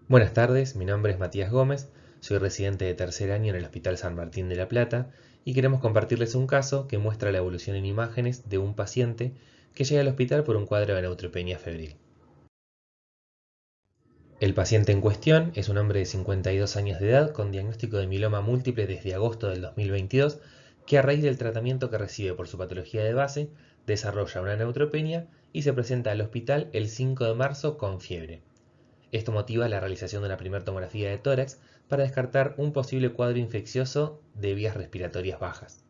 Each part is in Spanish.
Buenas tardes, mi nombre es Matías Gómez, soy residente de tercer año en el Hospital San Martín de La Plata y queremos compartirles un caso que muestra la evolución en imágenes de un paciente que llega al hospital por un cuadro de neutropenia febril. El paciente en cuestión es un hombre de 52 años de edad con diagnóstico de mieloma múltiple desde agosto del 2022 que a raíz del tratamiento que recibe por su patología de base desarrolla una neutropenia y se presenta al hospital el 5 de marzo con fiebre. Esto motiva la realización de una primera tomografía de tórax para descartar un posible cuadro infeccioso de vías respiratorias bajas.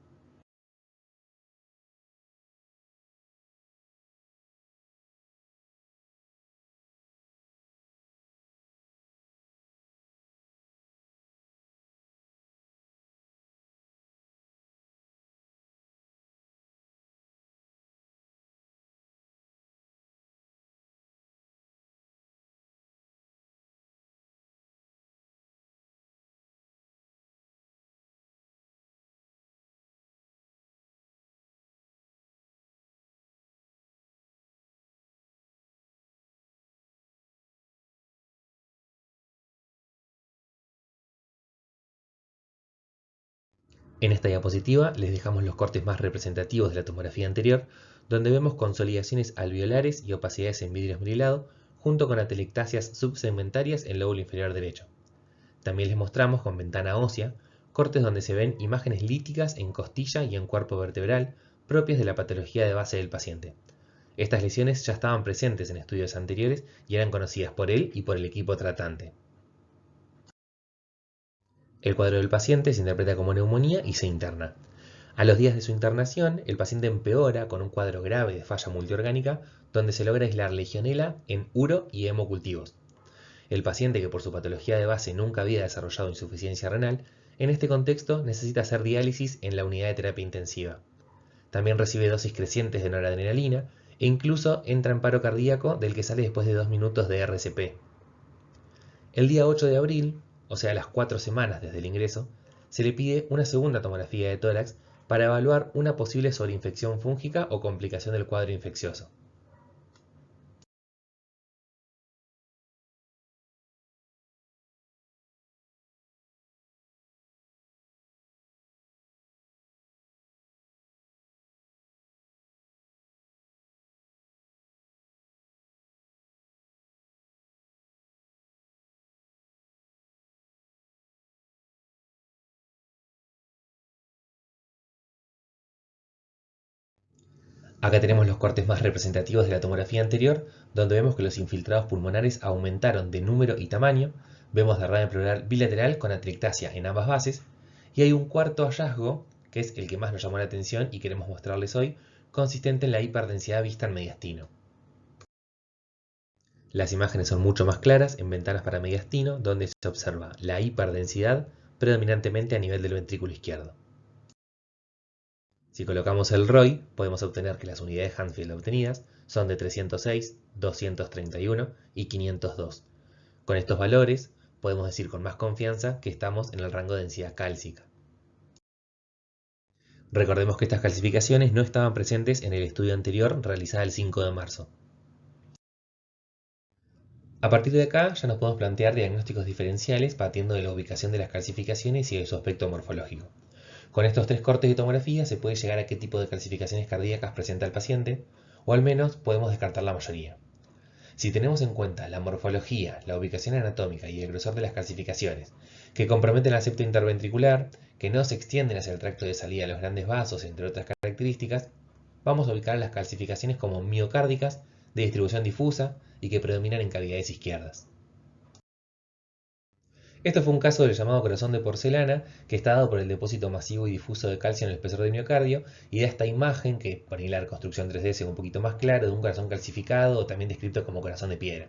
En esta diapositiva les dejamos los cortes más representativos de la tomografía anterior, donde vemos consolidaciones alveolares y opacidades en vidrio esmerilado, junto con atelectasias subsegmentarias en el lóbulo inferior derecho. También les mostramos con ventana ósea cortes donde se ven imágenes líticas en costilla y en cuerpo vertebral propias de la patología de base del paciente. Estas lesiones ya estaban presentes en estudios anteriores y eran conocidas por él y por el equipo tratante. El cuadro del paciente se interpreta como neumonía y se interna. A los días de su internación, el paciente empeora con un cuadro grave de falla multiorgánica donde se logra aislar legionela en uro y hemocultivos. El paciente, que por su patología de base nunca había desarrollado insuficiencia renal, en este contexto necesita hacer diálisis en la unidad de terapia intensiva. También recibe dosis crecientes de noradrenalina e incluso entra en paro cardíaco del que sale después de 2 minutos de RCP. El día 8 de abril, o sea a las 4 semanas desde el ingreso, se le pide una segunda tomografía de tórax para evaluar una posible sobreinfección fúngica o complicación del cuadro infeccioso. Acá tenemos los cortes más representativos de la tomografía anterior, donde vemos que los infiltrados pulmonares aumentaron de número y tamaño, vemos derrame pleural bilateral con atelectasia en ambas bases, y hay un cuarto hallazgo, que es el que más nos llamó la atención y queremos mostrarles hoy, consistente en la hiperdensidad vista en mediastino. Las imágenes son mucho más claras en ventanas para mediastino, donde se observa la hiperdensidad predominantemente a nivel del ventrículo izquierdo. Si colocamos el ROI, podemos obtener que las unidades Hadfield obtenidas son de 306, 231 y 502. Con estos valores, podemos decir con más confianza que estamos en el rango de densidad cálcica. Recordemos que estas calcificaciones no estaban presentes en el estudio anterior realizado el 5 de marzo. A partir de acá ya nos podemos plantear diagnósticos diferenciales partiendo de la ubicación de las calcificaciones y de su aspecto morfológico. Con estos tres cortes de tomografía se puede llegar a qué tipo de calcificaciones cardíacas presenta el paciente, o al menos podemos descartar la mayoría. Si tenemos en cuenta la morfología, la ubicación anatómica y el grosor de las calcificaciones, que comprometen el septo interventricular, que no se extienden hacia el tracto de salida de los grandes vasos, entre otras características, vamos a ubicar las calcificaciones como miocárdicas, de distribución difusa y que predominan en cavidades izquierdas. Esto fue un caso del llamado corazón de porcelana, que está dado por el depósito masivo y difuso de calcio en el espesor del miocardio, y da esta imagen, que por ahí la reconstrucción 3D se ve un poquito más claro, de un corazón calcificado, o también descrito como corazón de piedra.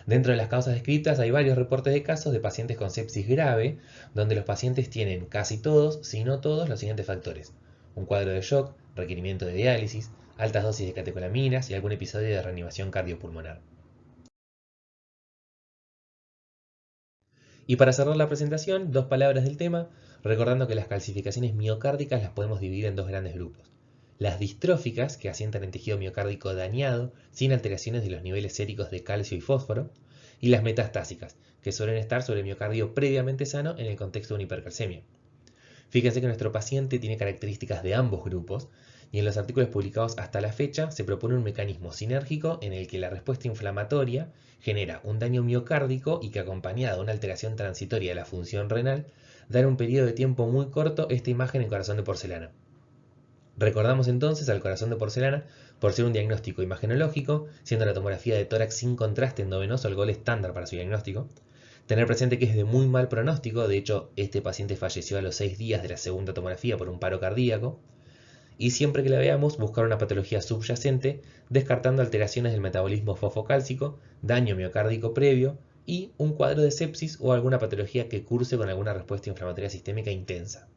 Dentro de las causas descritas hay varios reportes de casos de pacientes con sepsis grave, donde los pacientes tienen casi todos, si no todos, los siguientes factores: un cuadro de shock, requerimiento de diálisis, altas dosis de catecolaminas y algún episodio de reanimación cardiopulmonar. Y para cerrar la presentación, dos palabras del tema, recordando que las calcificaciones miocárdicas las podemos dividir en dos grandes grupos. Las distróficas, que asientan en tejido miocárdico dañado, sin alteraciones de los niveles séricos de calcio y fósforo, y las metastásicas, que suelen estar sobre el miocardio previamente sano en el contexto de una hipercalcemia. Fíjense que nuestro paciente tiene características de ambos grupos, y en los artículos publicados hasta la fecha se propone un mecanismo sinérgico en el que la respuesta inflamatoria genera un daño miocárdico y que, acompañada de una alteración transitoria de la función renal, da en un periodo de tiempo muy corto esta imagen en corazón de porcelana. Recordamos entonces al corazón de porcelana por ser un diagnóstico imagenológico, siendo la tomografía de tórax sin contraste endovenoso el gol estándar para su diagnóstico. Tener presente que es de muy mal pronóstico, de hecho este paciente falleció a los 6 días de la segunda tomografía por un paro cardíaco. Y siempre que la veamos, buscar una patología subyacente, descartando alteraciones del metabolismo fosfocálcico, daño miocárdico previo y un cuadro de sepsis o alguna patología que curse con alguna respuesta inflamatoria sistémica intensa.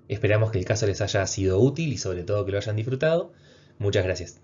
Esperamos que el caso les haya sido útil y sobre todo que lo hayan disfrutado. Muchas gracias.